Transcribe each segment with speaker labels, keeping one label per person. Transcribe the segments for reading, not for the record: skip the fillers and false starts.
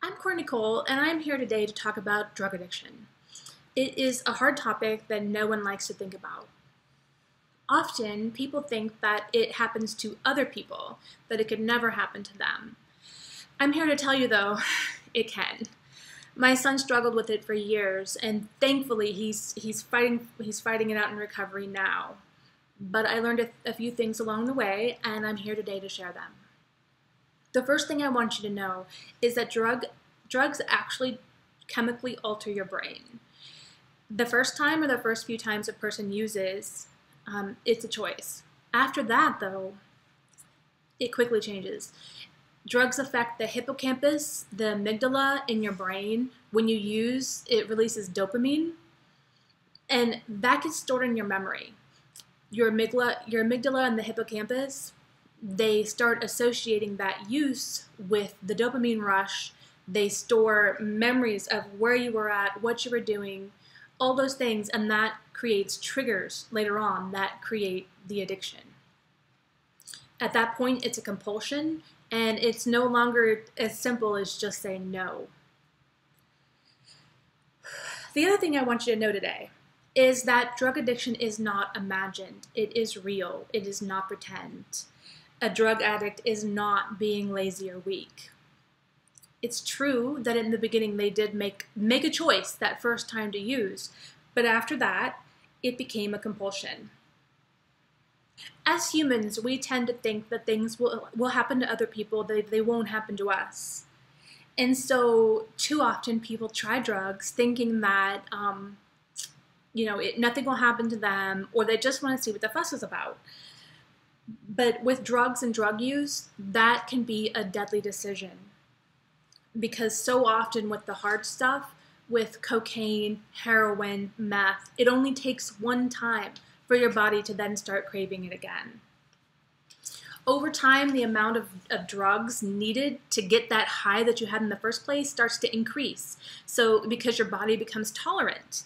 Speaker 1: I'm Courtney Cole, and I'm here today to talk about drug addiction. It is a hard topic that no one likes to think about. Often, people think that it happens to other people, that it could never happen to them. I'm here to tell you, though, it can. My son struggled with it for years, and thankfully, he's fighting it out in recovery now. But I learned a few things along the way, and I'm here today to share them. The first thing I want you to know is that drugs actually chemically alter your brain. The first time or the first few times a person uses, it's a choice. After that, though, it quickly changes. Drugs affect the hippocampus, the amygdala in your brain. When you use, it releases dopamine, and that gets stored in your memory. Your amygdala and the hippocampus, they start associating that use with the dopamine rush. They store memories of where you were at, what you were doing, all those things, and that creates triggers later on that create the addiction. At that point, it's a compulsion, and it's no longer as simple as just saying no. The other thing I want you to know today is that drug addiction is not imagined. It is real. It is not pretend. A drug addict is not being lazy or weak. It's true that in the beginning they did make a choice that first time to use, but after that, it became a compulsion. As humans, we tend to think that things will happen to other people, they won't happen to us. And so too often people try drugs thinking that nothing will happen to them, or they just want to see what the fuss is about. But with drugs and drug use, that can be a deadly decision. Because so often with the hard stuff, with cocaine, heroin, meth, it only takes one time for your body to then start craving it again. Over time, the amount of drugs needed to get that high that you had in the first place starts to increase. So because your body becomes tolerant.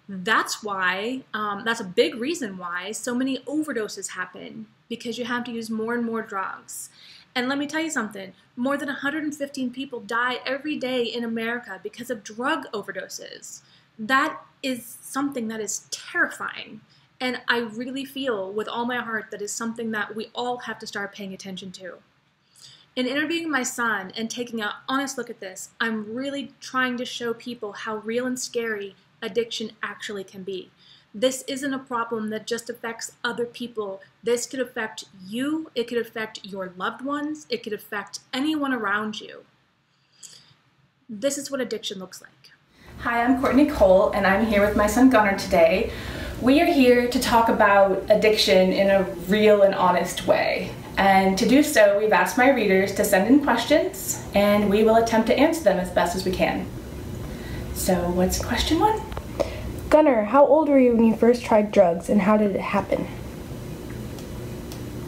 Speaker 1: That's why, that's a big reason why so many overdoses happen, because you have to use more and more drugs. And let me tell you something, more than 115 people die every day in America because of drug overdoses. That is something that is terrifying. And I really feel with all my heart that is something that we all have to start paying attention to. In interviewing my son and taking an honest look at this, I'm really trying to show people how real and scary addiction actually can be. This isn't a problem that just affects other people. This could affect you, it could affect your loved ones, it could affect anyone around you. This is what addiction looks like.
Speaker 2: Hi, I'm Courtney Cole, and I'm here with my son Gunnar today. We are here to talk about addiction in a real and honest way. And to do so, we've asked my readers to send in questions, and we will attempt to answer them as best as we can. So, what's question one?
Speaker 3: Gunnar, how old were you when you first tried drugs, and how did it happen?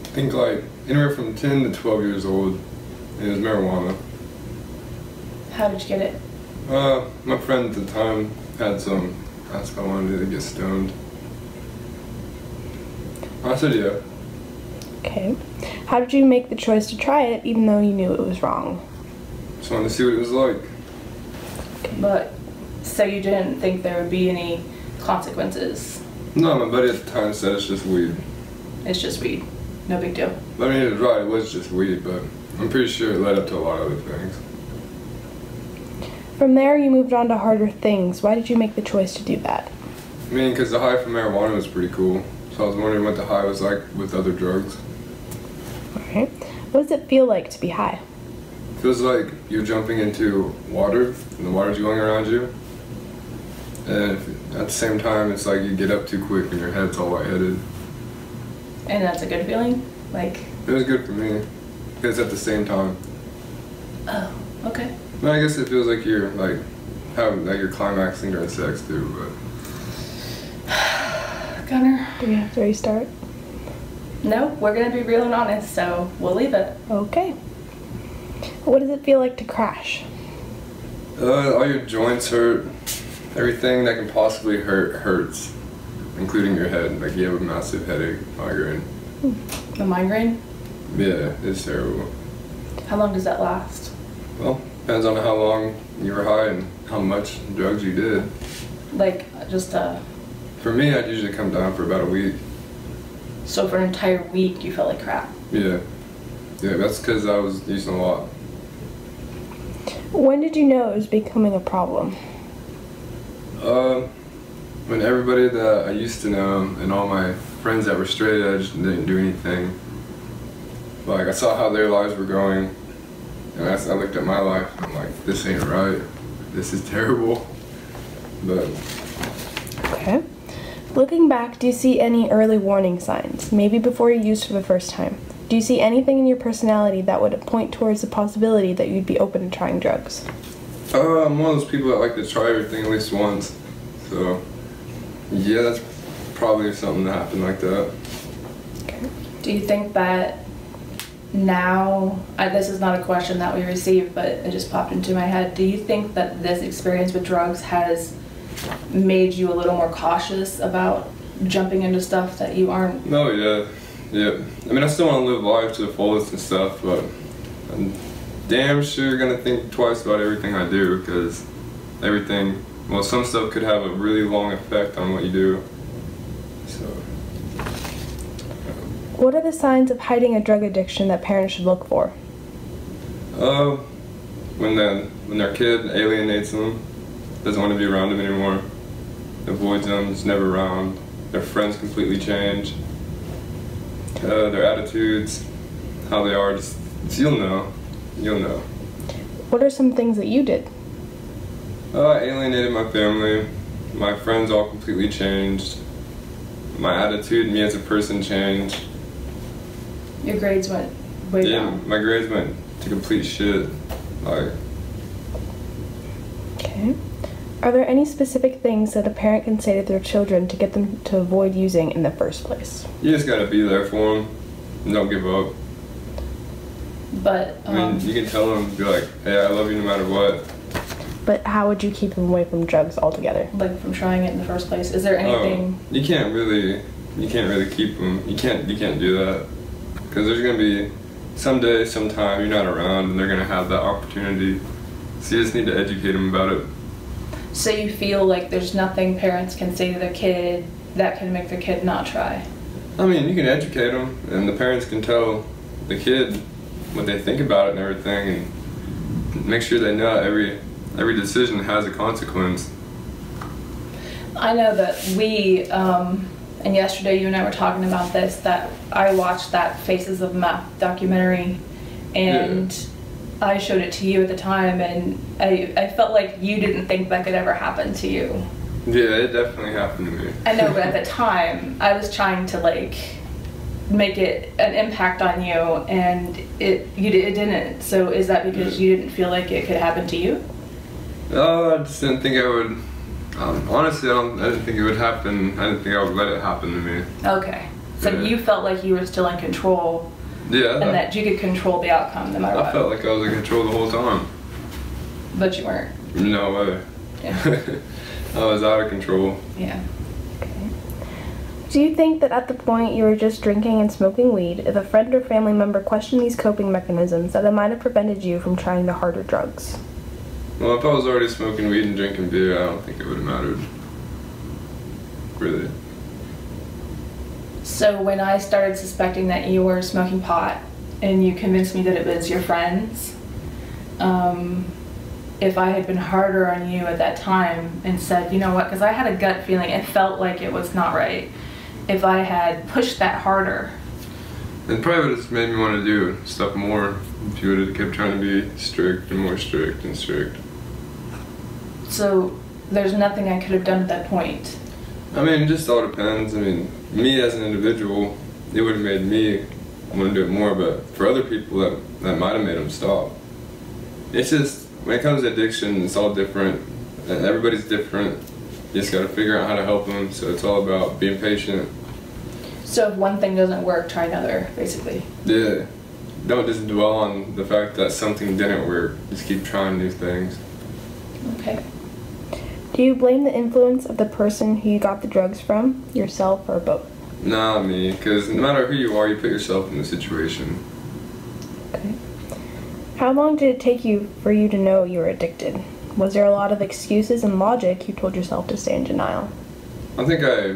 Speaker 4: I think like anywhere from 10 to 12 years old, and it was marijuana.
Speaker 2: How did you get it?
Speaker 4: My friend at the time had some, asked if I wanted to get stoned. I said yeah.
Speaker 3: Okay. How did you make the choice to try it even though you knew it was wrong?
Speaker 4: Just wanted to see what it was like.
Speaker 2: Okay. But, so you didn't think there would be any consequences?
Speaker 4: No, my buddy at the time said it's just weed.
Speaker 2: It's just weed. No big deal.
Speaker 4: But I mean, it was right, it was just weed, but I'm pretty sure it led up to a lot of other things.
Speaker 3: From there, you moved on to harder things. Why did you make the choice to do that?
Speaker 4: I mean, because the high from marijuana was pretty cool. So I was wondering what the high was like with other drugs.
Speaker 3: Alright. What does it feel like to be high?
Speaker 4: It feels like you're jumping into water, and the water's going around you. And at the same time, it's like you get up too quick and your head's all lightheaded.
Speaker 2: And that's a good feeling? Like?
Speaker 4: It was good for me, because at the same time.
Speaker 2: Oh, okay.
Speaker 4: No, I guess it feels like you're like you're climaxing during sex too, but.
Speaker 2: Gunnar?
Speaker 3: Do we have to restart?
Speaker 2: No, we're gonna be real and honest, so we'll leave it.
Speaker 3: Okay. What does it feel like to crash?
Speaker 4: All your joints hurt. Everything that can possibly hurt hurts, including your head. Like you have a massive headache, migraine.
Speaker 2: A migraine?
Speaker 4: Yeah, it's terrible.
Speaker 2: How long does that last?
Speaker 4: Well, Depends on how long you were high and how much drugs you did.
Speaker 2: Like, just
Speaker 4: For me, I'd usually come down for about a week.
Speaker 2: So for an entire week, you felt like crap?
Speaker 4: Yeah. Yeah, that's because I was using a lot.
Speaker 3: When did you know it was becoming a problem?
Speaker 4: When everybody that I used to know and all my friends that were straight edge didn't do anything. Like, I saw how their lives were going, and I looked at my life, and I'm like, this ain't right. This is terrible. But
Speaker 3: Okay. Looking back, do you see any early warning signs, maybe before you used for the first time? Do you see anything in your personality that would point towards the possibility that you'd be open to trying drugs?
Speaker 4: I'm one of those people that like to try everything at least once. So, yeah, that's probably something that happened like that.
Speaker 3: Okay.
Speaker 2: Do you think that now, this is not a question that we received, but it just popped into my head. Do you think that this experience with drugs has made you a little more cautious about jumping into stuff that you aren't?
Speaker 4: No, yeah. Yeah. I mean, I still want to live life to the fullest and stuff, but I'm damn sure gonna think twice about everything I do, because everything, well, some stuff could have a really long effect on what you do. So.
Speaker 3: What are the signs of hiding a drug addiction that parents should look for?
Speaker 4: When their kid alienates them, doesn't want to be around them anymore, avoids them, is never around, their friends completely change, their attitudes, how they are, just you'll know.
Speaker 3: What are some things that you did?
Speaker 4: I alienated my family, my friends all completely changed, my attitude, me as a person changed.
Speaker 2: Your grades went way down.
Speaker 4: My grades went to complete shit. Like.
Speaker 3: Okay. Are there any specific things that a parent can say to their children to get them to avoid using in the first place?
Speaker 4: You just gotta be there for them and don't give up.
Speaker 2: But
Speaker 4: I mean, you can tell them, be like, hey, I love you no matter what.
Speaker 3: But how would you keep them away from drugs altogether?
Speaker 2: like from trying it in the first place, is there anything?
Speaker 4: You can't really keep them. You can't do that. Because there's going to be someday, sometime you're not around and they're going to have that opportunity. So you just need to educate them about it.
Speaker 2: So you feel like there's nothing parents can say to their kid that can make their kid not try?
Speaker 4: I mean, you can educate them and the parents can tell the kid what they think about it and everything, and make sure they know every decision has a consequence.
Speaker 2: I know that we, and yesterday you and I were talking about this, that I watched that Faces of Meth documentary, and yeah. I showed it to you at the time, and I felt like you didn't think that could ever happen to you.
Speaker 4: Yeah, it definitely happened to me.
Speaker 2: I know, but at the time, I was trying to like make it an impact on you, and it didn't. So is that because you didn't feel like it could happen to you?
Speaker 4: I just didn't think I would. Honestly, I didn't think it would happen. I didn't think I would let it happen to me.
Speaker 2: Okay. So
Speaker 4: yeah.
Speaker 2: You felt like you were still in control.
Speaker 4: Yeah.
Speaker 2: And that you could control the outcome no matter what.
Speaker 4: I felt like I was in control the whole time.
Speaker 2: But you weren't.
Speaker 4: No way.
Speaker 2: Yeah.
Speaker 4: I was out of control.
Speaker 2: Yeah.
Speaker 3: Okay. Do you think that at the point you were just drinking and smoking weed, if a friend or family member questioned these coping mechanisms, that it might have prevented you from trying the harder drugs?
Speaker 4: Well, if I was already smoking weed and drinking beer, I don't think it would have mattered. Really.
Speaker 2: So when I started suspecting that you were smoking pot, and you convinced me that it was your friends, if I had been harder on you at that time and said, you know what, because I had a gut feeling, it felt like it was not right, if I had pushed that harder.
Speaker 4: It probably would have made me want to do stuff more if you would have kept trying to be strict and more strict and strict.
Speaker 2: So there's nothing I could have done at that point.
Speaker 4: I mean, it just all depends. I mean, me as an individual, it would have made me want to do it more, but for other people, that might have made them stop. It's just, when it comes to addiction, it's all different, and everybody's different. You just gotta figure out how to help them, so it's all about being patient.
Speaker 2: So if one thing doesn't work, try another, basically.
Speaker 4: Yeah. Don't just dwell on the fact that something didn't work. Just keep trying new things.
Speaker 2: Okay.
Speaker 3: Do you blame the influence of the person who you got the drugs from, yourself, or both?
Speaker 4: Nah, me, because no matter who you are, you put yourself in the situation.
Speaker 3: Okay. How long did it take you for you to know you were addicted? Was there a lot of excuses and logic you told yourself to stay in denial?
Speaker 4: I think I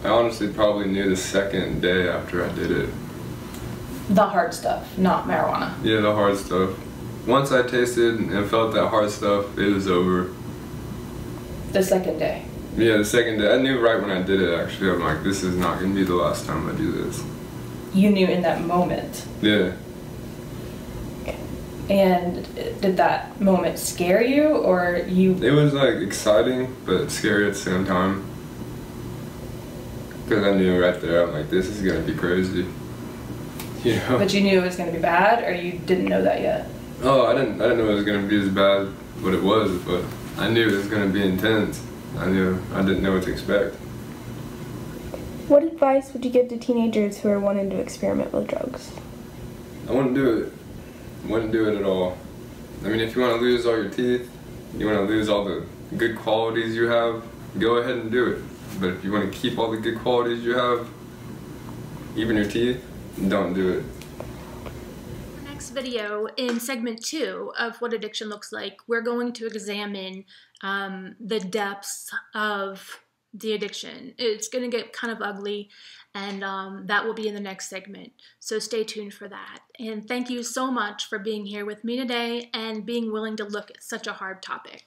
Speaker 4: honestly probably knew the second day after I did it.
Speaker 2: The hard stuff, not marijuana.
Speaker 4: Yeah, the hard stuff. Once I tasted and felt that hard stuff, it was over.
Speaker 2: The second day.
Speaker 4: Yeah, the second day. I knew right when I did it, actually. I'm like, this is not going to be the last time I do this.
Speaker 2: You knew in that moment.
Speaker 4: Yeah.
Speaker 2: And did that moment scare you, or you...
Speaker 4: It was like exciting, but scary at the same time. Because I knew right there, I'm like, this is going to be crazy. You know?
Speaker 2: But you knew it was going to be bad, or you didn't know that yet?
Speaker 4: Oh, I didn't know it was going to be as bad what it was, but I knew it was going to be intense. I didn't know what to expect.
Speaker 3: What advice would you give to teenagers who are wanting to experiment with drugs?
Speaker 4: I wouldn't do it. Wouldn't do it at all. I mean, if you want to lose all your teeth, you want to lose all the good qualities you have, go ahead and do it. But if you want to keep all the good qualities you have, even your teeth, don't do it.
Speaker 1: Next video, in segment 2 of what addiction looks like, we're going to examine the depths of the addiction. It's going to get kind of ugly, and that will be in the next segment. So stay tuned for that. And thank you so much for being here with me today and being willing to look at such a hard topic.